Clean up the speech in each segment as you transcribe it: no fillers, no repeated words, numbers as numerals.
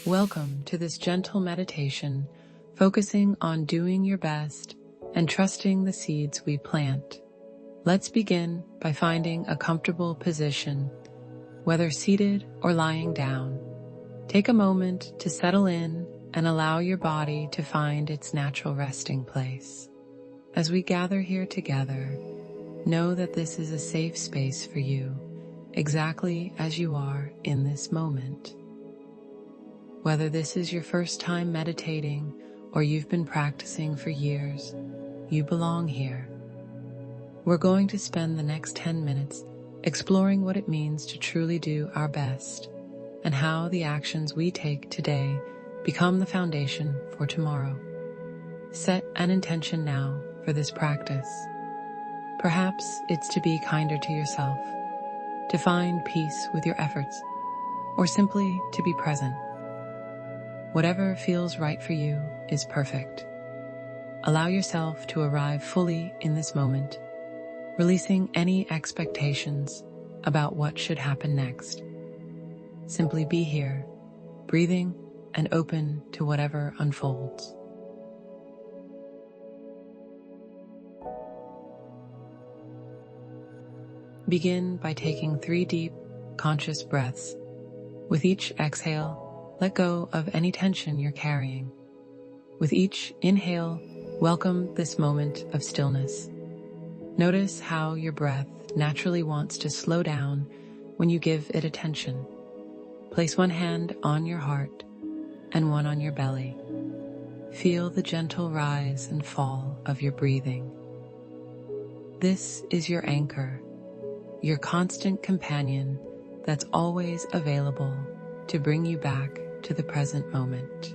Welcome to this gentle meditation, focusing on doing your best and trusting the seeds we plant. Let's begin by finding a comfortable position, whether seated or lying down. Take a moment to settle in and allow your body to find its natural resting place. As we gather here together, know that this is a safe space for you, exactly as you are in this moment. Whether this is your first time meditating or you've been practicing for years, you belong here. We're going to spend the next 10 minutes exploring what it means to truly do our best and how the actions we take today become the foundation for tomorrow. Set an intention now for this practice. Perhaps it's to be kinder to yourself, to find peace with your efforts, or simply to be present. Whatever feels right for you is perfect. Allow yourself to arrive fully in this moment, releasing any expectations about what should happen next. Simply be here, breathing and open to whatever unfolds. Begin by taking 3 deep, conscious breaths. With each exhale, let go of any tension you're carrying. With each inhale, welcome this moment of stillness. Notice how your breath naturally wants to slow down when you give it attention. Place one hand on your heart and one on your belly. Feel the gentle rise and fall of your breathing. This is your anchor, your constant companion that's always available to bring you back to the present moment.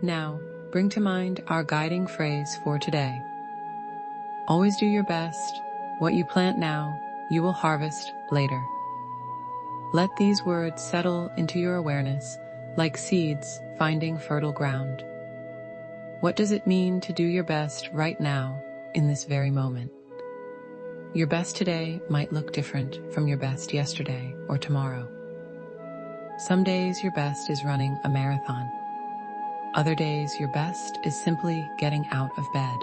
Now, bring to mind our guiding phrase for today. Always do your best. What you plant now, you will harvest later. Let these words settle into your awareness like seeds finding fertile ground. What does it mean to do your best right now in this very moment? Your best today might look different from your best yesterday or tomorrow. Some days your best is running a marathon. Other days your best is simply getting out of bed.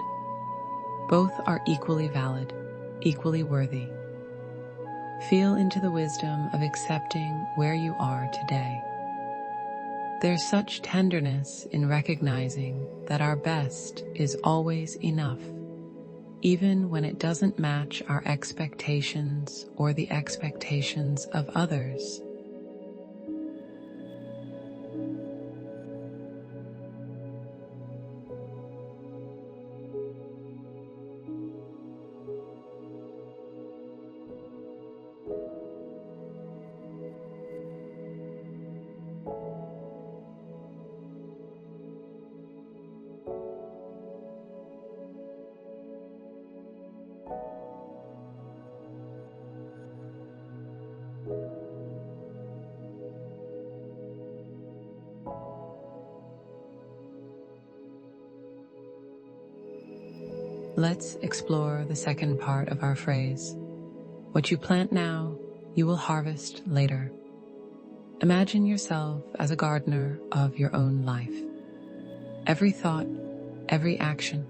Both are equally valid, equally worthy. Feel into the wisdom of accepting where you are today. There's such tenderness in recognizing that our best is always enough, even when it doesn't match our expectations or the expectations of others. Let's explore the second part of our phrase. What you plant now, you will harvest later. Imagine yourself as a gardener of your own life. Every thought, every action,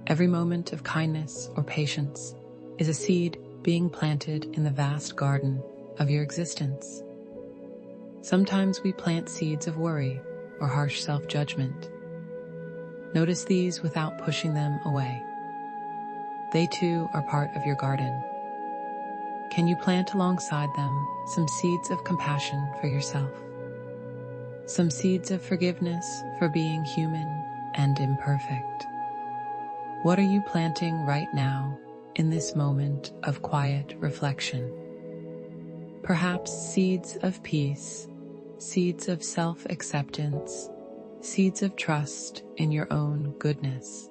every moment of kindness or patience is a seed being planted in the vast garden of your existence. Sometimes we plant seeds of worry or harsh self-judgment. Notice these without pushing them away. They too are part of your garden. Can you plant alongside them some seeds of compassion for yourself? Some seeds of forgiveness for being human and imperfect? What are you planting right now in this moment of quiet reflection? Perhaps seeds of peace, seeds of self-acceptance, seeds of trust in your own goodness.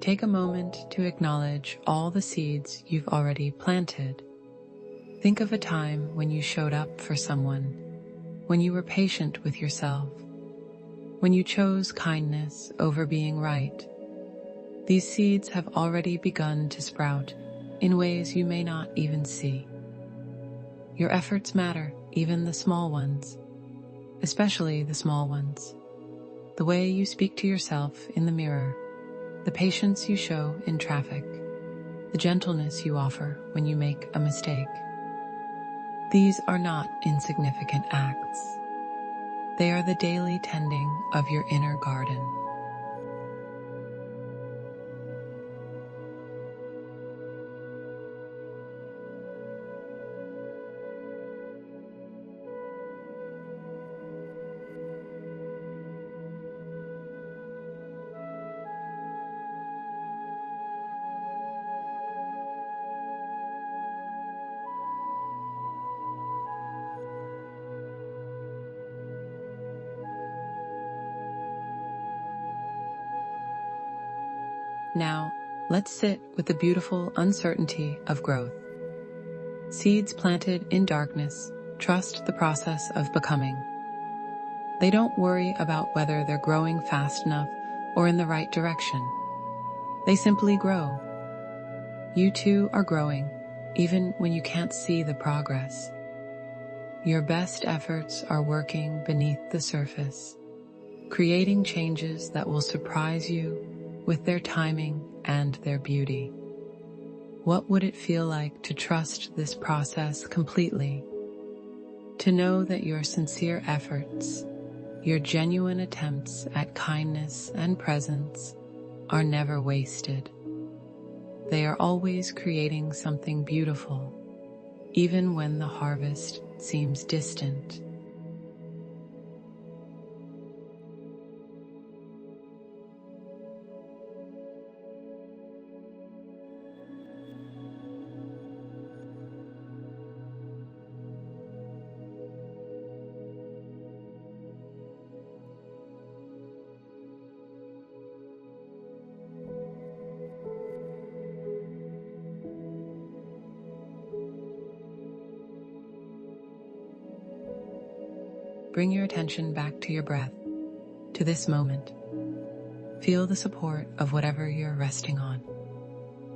Take a moment to acknowledge all the seeds you've already planted. Think of a time when you showed up for someone, when you were patient with yourself, when you chose kindness over being right. These seeds have already begun to sprout in ways you may not even see. Your efforts matter, even the small ones, especially the small ones. The way you speak to yourself in the mirror, the patience you show in traffic, the gentleness you offer when you make a mistake. These are not insignificant acts. They are the daily tending of your inner garden. Now, let's sit with the beautiful uncertainty of growth. Seeds planted in darkness trust the process of becoming. They don't worry about whether they're growing fast enough or in the right direction. They simply grow. You too are growing, even when you can't see the progress. Your best efforts are working beneath the surface, creating changes that will surprise you with their timing and their beauty. What would it feel like to trust this process completely? To know that your sincere efforts, your genuine attempts at kindness and presence are never wasted. They are always creating something beautiful, even when the harvest seems distant. Bring your attention back to your breath, to this moment. Feel the support of whatever you're resting on.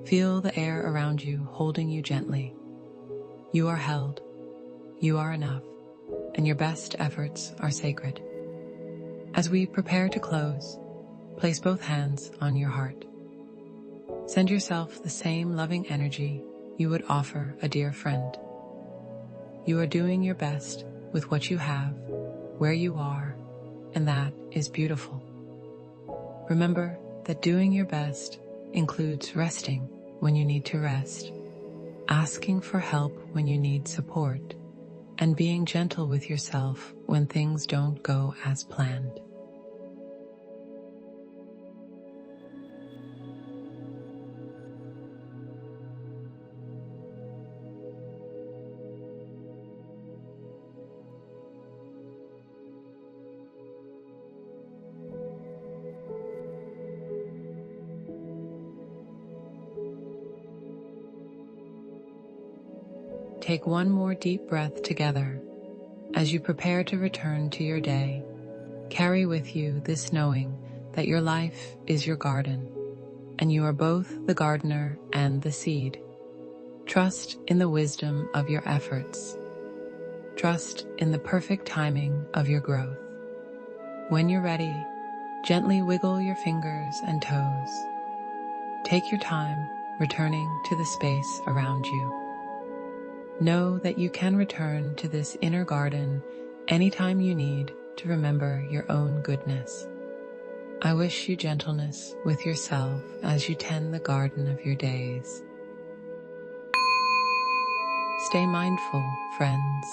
Feel the air around you holding you gently. You are held, you are enough, and your best efforts are sacred. As we prepare to close, place both hands on your heart. Send yourself the same loving energy you would offer a dear friend. You are doing your best with what you have, where you are, and that is beautiful. Remember that doing your best includes resting when you need to rest, asking for help when you need support, and being gentle with yourself when things don't go as planned. Take one more deep breath together. As you prepare to return to your day, carry with you this knowing that your life is your garden, and you are both the gardener and the seed. Trust in the wisdom of your efforts. Trust in the perfect timing of your growth. When you're ready, gently wiggle your fingers and toes. Take your time returning to the space around you. Know that you can return to this inner garden anytime you need to remember your own goodness. I wish you gentleness with yourself as you tend the garden of your days. Stay mindful, friends.